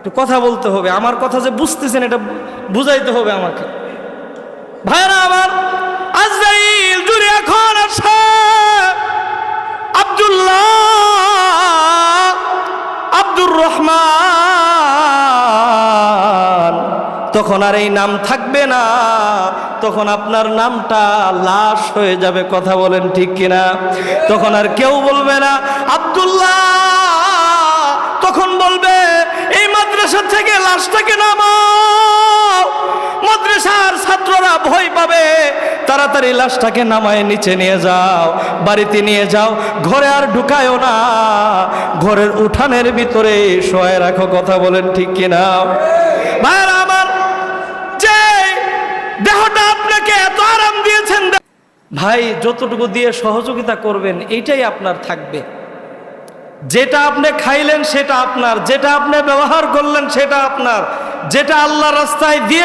একটু কথা বলতে হবে, আমার কথা যে বুঝতেছেন এটা বুঝাইতে হবে আমাকে। ভাইরা আমার, আজরাইল যদি এখন আসে আব্দুল্লাহ, আব্দুর রহমান, তখন আর এই নাম থাকবে না, তখন আপনার নামটা লাশ হয়ে যাবে। কথা বলেন ঠিক কিনা? তখন আর কেউ বলবে না আব্দুল্লাহ, তখন বলবে এই মাদ্রাসা থেকে লাশটাকে নামাও। মাদ্রাসার ছাত্ররা ভয় পাবে, তাড়াতাড়ি লাশটাকে নামায় নিচে নিয়ে যাও, বাড়িতে নিয়ে যাও, ঘরে আর ঢুকায়ও না, ঘরের উঠানের ভিতরে শোয়ায় রাখো। কথা বলেন ঠিক কিনা? ভাইরা আমার, যে দেহটা আপনাকে এত আরাম দিয়েছেন, ভাই যতটুকু দিয়ে সহযোগিতা করবেন এইটাই আপনার থাকবে। যেটা আপনি খাইলেন সেটা আপনার, যেটা আপনি ব্যবহার করলেন সেটা আপনার, যেটা আল্লাহর রাস্তায় দিয়ে